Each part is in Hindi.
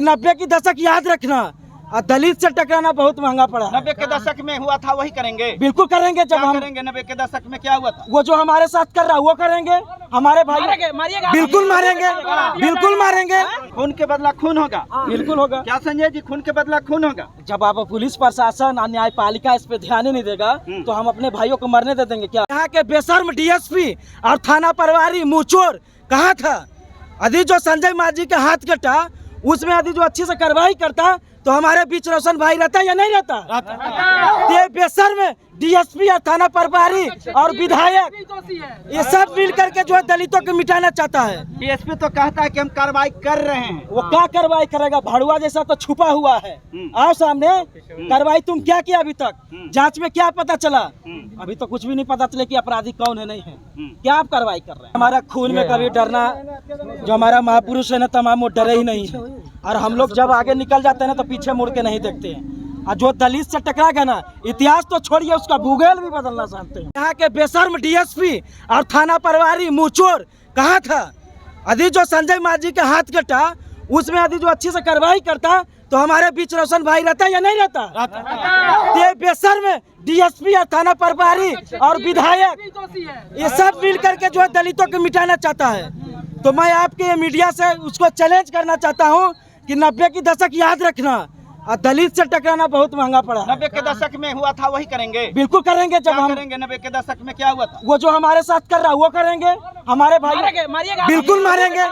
90 की दशक याद रखना, और दलित से टकराना बहुत महंगा पड़ा है। 90 के दशक में हुआ था वही करेंगे, बिल्कुल करेंगे। जब हम करेंगे 90 के दशक में क्या हुआ था, वो जो हमारे साथ कर रहा है वो करेंगे। हमारे भाई बिल्कुल मारेंगे, बिल्कुल मारेंगे। खून के बदला खून होगा, बिल्कुल होगा। क्या संजय जी, खून के बदला खून होगा। जब आप पुलिस प्रशासन और न्यायपालिका इस पे ध्यान ही नहीं देगा तो हम अपने भाइयों को मरने दे देंगे क्या। यहाँ के बेशर्म डीएसपी और थाना प्रभारी मुंहचोर कहाँ था? यदि जो संजय माझी के हाथ कटा उसमें यदि जो अच्छी से कार्रवाई करता तो हमारे बीच रोशन भाई रहता या नहीं रहता? ये बेशर्म डीएसपी और थाना प्रभारी और विधायक ये सब मिल करके जो है दलितों को मिटाना चाहता है। डीएसपी तो कहता है कि हम कार्रवाई कर रहे हैं। वो क्या कार्रवाई करेगा? भाड़ुआ जैसा तो छुपा हुआ है। आओ सामने, कार्रवाई तुम क्या किया अभी तक? जांच में क्या पता चला? अभी तो कुछ भी नहीं पता चले कि अपराधी कौन है नहीं है। क्या आप कार्रवाई कर रहे हैं? हमारा खून में कभी डरना, जो हमारा महापुरुष है ना तमाम, वो डरे ही नहीं है। और हम लोग जब आगे निकल जाते हैं ना तो पीछे मुड़ के नहीं देखते हैं। और जो दलित से टकराएगा ना, इतिहास तो छोड़िए, उसका भूगोल भी बदलना चाहते हैं। यहाँ के बेशर्म डीएसपी और थाना प्रभारी मुंहचोर कहाँ था? यदि जो संजय माझी के हाथ कटा उसमें यदि जो अच्छी से कार्रवाई करता तो हमारे बीच रोशन भाई रहता या नहीं रहता? ये बेशर्म डीएसपी और थाना प्रभारी और विधायक ये सब मिल करके जो है दलितों को मिटाना चाहता है। तो मैं आपके मीडिया से उसको चैलेंज करना चाहता हूँ कि 90 की दशक याद रखना, और दलित से टकराना बहुत महंगा पड़ा है। 90 के दशक में हुआ था वही करेंगे, बिल्कुल करेंगे। जब हम करेंगे 90 के दशक में क्या हुआ था, वो जो हमारे साथ कर रहा है वो करेंगे। हमारे भाई बिल्कुल मारेंगे,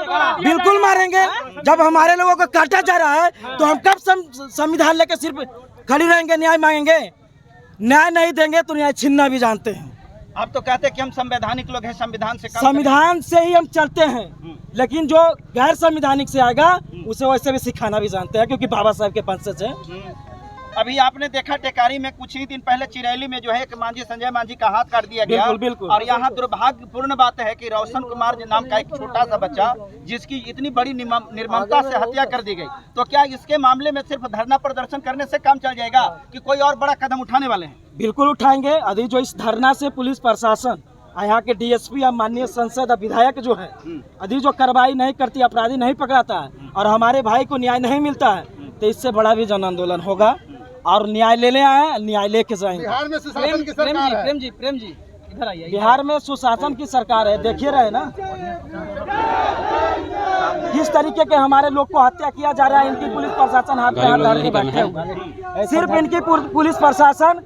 बिल्कुल मारेंगे। जब हमारे लोगों को काटा जा रहा है तो हम कब संविधान लेके सिर्फ खड़ी रहेंगे, न्याय मांगेंगे? न्याय नहीं देंगे तो न्याय छीनना भी जानते हैं। आप तो कहते हैं कि हम संवैधानिक लोग हैं, संविधान से संविधान से ही हम चलते हैं, लेकिन जो गैर संविधानिक से आएगा उसे वैसे भी सिखाना भी जानते हैं, क्योंकि बाबा साहब के वंशज हैं। अभी आपने देखा टेकारी में कुछ ही दिन पहले चिरैली में जो है एक मांझी, संजय मांझी का हाथ काट दिया गया। बिल्कुल, बिल्कुल। और यहाँ दुर्भाग्यपूर्ण बात है कि रोशन कुमार नाम का एक छोटा सा बच्चा जिसकी इतनी बड़ी निर्ममता से हत्या कर दी गई, तो क्या इसके मामले में सिर्फ धरना प्रदर्शन करने से काम चल जाएगा कि कोई और बड़ा कदम उठाने वाले हैं? बिल्कुल उठाएंगे। यदि जो इस धरना से पुलिस प्रशासन, यहाँ के डीएसपी या माननीय संसद विधायक जो है, यदि जो कार्रवाई नहीं करती, अपराधी नहीं पकड़ाता है और हमारे भाई को न्याय नहीं मिलता है, तो इससे बड़ा भी जन आंदोलन होगा और न्याय लेने आए, न्याय लेके जाएंगे। बिहार में सुशासन की सरकार है। प्रेम जी इधर आइए। बिहार में सुशासन की सरकार है, देखिए रहे ना किस तरीके के हमारे लोग को हत्या किया जा रहा है। इनकी पुलिस प्रशासन हाथ में हाथ डाल के बैठे हुए हैं। सिर्फ इनकी पुलिस प्रशासन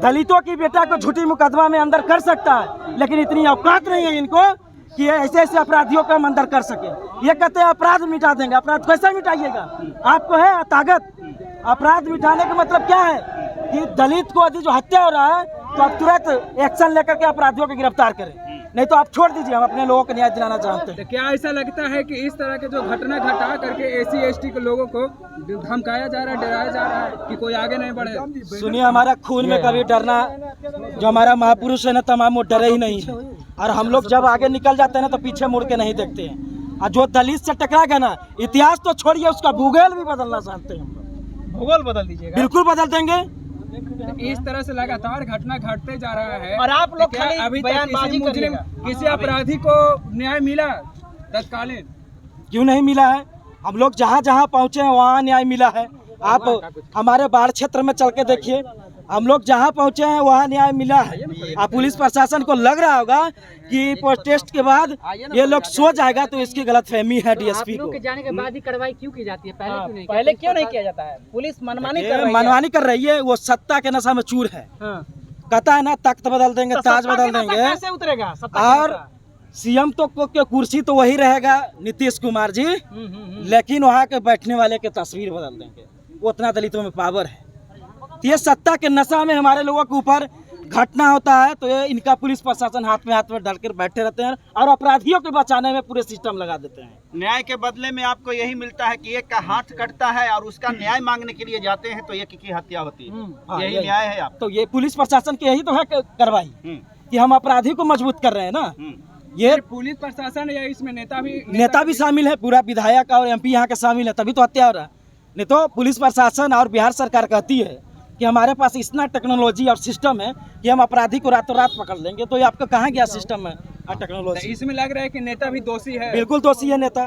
दलितों की बेटा को झूठी मुकदमा में अंदर कर सकता है, लेकिन इतनी औकात नहीं है इनको कि ऐसे ऐसे अपराधियों को हम अंदर कर सके। ये कहते हैं अपराध मिटा देंगे। अपराध कैसे मिटाइएगा? आपको है ताकत? अपराध मिटाने का मतलब क्या है कि दलित को यदि जो हत्या हो रहा है तो आप तुरंत एक्शन लेकर के अपराधियों को गिरफ्तार करें, नहीं तो आप छोड़ दीजिए। हम अपने लोगों को न्याय दिलाना चाहते हैं। क्या ऐसा लगता है कि इस तरह के जो घटना घटा करके एसी एसटी के लोगों को धमकाया जा रहा है, डराया जा रहा है कि कोई आगे नहीं बढ़े? सुनिए, हमारा खून में कभी डरना, जो हमारा महापुरुष है ना तमाम, वो डरे ही नहीं है। और हम लोग जब आगे निकल जाते हैं ना तो पीछे मुड़ के नहीं देखते हैं। और जो दलित से टकराएगा ना, इतिहास तो छोड़िए, उसका भूगोल भी बदलना चाहते हैं। भूगोल बदल दीजिएगा? बिल्कुल बदल देंगे। इस तरह से लगातार घटना घटते जा रहा है और आप लोग खाली अभी बयानबाजी करिएगा। किसी अपराधी को न्याय मिला तत्कालीन? क्यों नहीं मिला है? हम लोग जहाँ जहाँ पहुँचे हैं वहाँ न्याय मिला है। आप हमारे बाढ़ क्षेत्र में चल के देखिए, हम लोग जहाँ पहुँचे हैं वहाँ न्याय मिला है। आप पुलिस प्रशासन को लग रहा होगा कि प्रोटेस्ट के बाद ये लोग सो जाएगा, तो इसकी गलतफहमी है डीएसपी को। जाने के बाद ही कार्रवाई क्यों की जाती है? पहले क्यों नहीं किया जाता है? पुलिस मनमानी कर रही है। वो सत्ता के नशा में चूर है। कहता है ना तख्त बदल देंगे, ताज बदल देंगे। कैसे उतरेगा? और सीएम तो कुर्सी तो वही रहेगा, नीतीश कुमार जी, लेकिन वहाँ के बैठने वाले के तस्वीर बदल देंगे। वो उतना दलितों में पावर है। ये सत्ता के नशा में हमारे लोगों के ऊपर घटना होता है तो ये इनका पुलिस प्रशासन हाथ में डालकर बैठे रहते हैं और अपराधियों को बचाने में पूरे सिस्टम लगा देते हैं। न्याय के बदले में आपको यही मिलता है कि एक का हाथ कटता है और उसका न्याय मांगने के लिए जाते हैं तो एक की हत्या होती है। यही न्याय है आप? तो ये पुलिस प्रशासन की यही तो है कार्रवाई कि हम अपराधी को मजबूत कर रहे हैं ना। ये पुलिस प्रशासन या इसमें नेता भी शामिल है, पूरा विधायक और एमपी यहाँ के शामिल है, तभी तो हत्या हो रहा है। नहीं तो पुलिस प्रशासन और बिहार सरकार कहती है कि हमारे पास इतना टेक्नोलॉजी और सिस्टम है कि हम अपराधी को रातों रात पकड़ लेंगे। तो ये आपका कहाँ गया सिस्टम है और टेक्नोलॉजी? इसमें लग रहा है कि नेता भी दोषी है। बिल्कुल दोषी है नेता।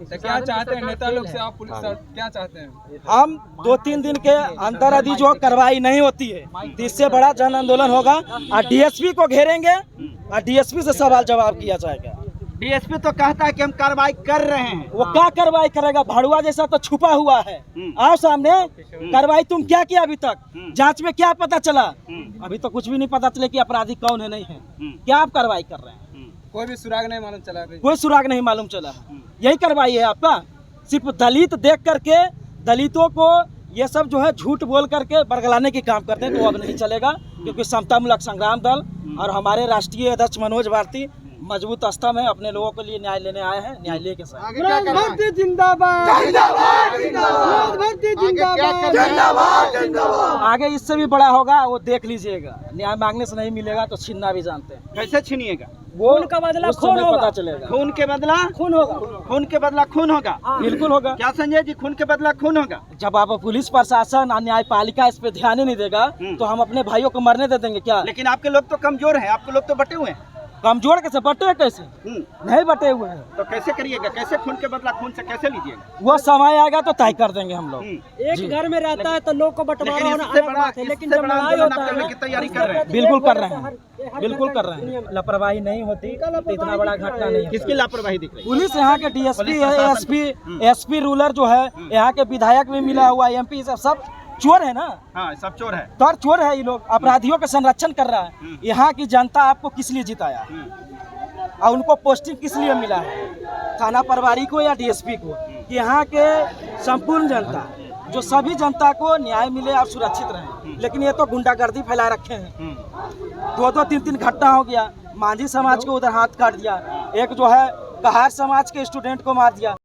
तो क्या चाहते हैं नेता लोग से, आप पुलिस से क्या चाहते हैं? हम 2-3 दिन के अंदर यदि जो कार्रवाई नहीं होती है तो इससे बड़ा जन आंदोलन होगा और डीएसपी को घेरेंगे और डीएसपी से सवाल जवाब किया जाएगा। डीएसपी तो कहता है कि हम कार्रवाई कर रहे हैं। वो क्या कार्रवाई करेगा? भाड़ुआ जैसा तो छुपा हुआ है। आओ सामने, कार्रवाई तुम क्या किया अभी तक? जांच में क्या पता चला? अभी तो कुछ भी नहीं पता चले कि अपराधी कौन है नहीं है। क्या आप कार्रवाई कर रहे हैं? कोई भी सुराग नहीं मालूम चला अभी? कोई सुराग नहीं मालूम चला है। यही कार्रवाई है आपका? सिर्फ दलित देख करके दलितों को ये सब जो है झूठ बोल करके बरगलाने की काम करते हैं, तो अब नहीं चलेगा, क्योंकि समतामूलक संग्राम दल और हमारे राष्ट्रीय अध्यक्ष मनोज भारती मजबूत आस्था में अपने लोगों के लिए न्याय लेने आए हैं। न्यायालय के साथ आगे इससे भी बड़ा होगा, वो देख लीजिएगा। न्याय मांगने से नहीं मिलेगा तो छीनना भी जानते हैं। कैसे छीनिएगा? वो उनका बदला खून होगा, पता चलेगा। खून के बदला खून होगा, खून के बदला खून होगा। बिल्कुल होगा। क्या संजय जी, खून के बदला खून होगा? जब आप पुलिस प्रशासन और न्यायपालिका इस पे ध्यान ही नहीं देगा तो हम अपने भाइयों को मरने दे देंगे क्या? लेकिन आपके लोग तो कमजोर हैं, आपके लोग तो बटे हुए हैं। कमजोर कैसे बटे? कैसे नहीं बटे हुए हैं? तो कैसे करिएगा? कैसे खून के बदला खून से कैसे लीजिएगा? वो समय आएगा तो तय कर देंगे हम लोग। एक घर में रहता है तो लोग को बंटवारा होना इससे अलग बड़ा बात है, लेकिन इससे जब बड़ा लड़ाई आंदोलन होता आप है करने की तैयारी कर रहे हैं। बिल्कुल कर रहे हैं, बिल्कुल कर रहे हैं। लापरवाही नहीं होती तो इतना बड़ा घटना नहीं है। किसकी लापरवाही दिख रही है? पुलिस यहाँ के डीएसपी है, एसपी रूलर जो है, यहाँ के विधायक भी मिला हुआ, एमपी सब चोर है ना। हाँ, सब चोर है। तो चोर है ये लोग, अपराधियों का संरक्षण कर रहा है। यहाँ की जनता आपको किस लिए जिताया और उनको पोस्टिंग किस लिए मिला है? थाना प्रभारी को या डीएसपी को? कि यहाँ के संपूर्ण जनता, जो सभी जनता को न्याय मिले और सुरक्षित रहे। लेकिन ये तो गुंडागर्दी फैला रखे हैं। 2-2, 3-3 घटना हो गया। मांझी समाज को उधर हाथ काट दिया, एक जो है कहार समाज के स्टूडेंट को मार दिया।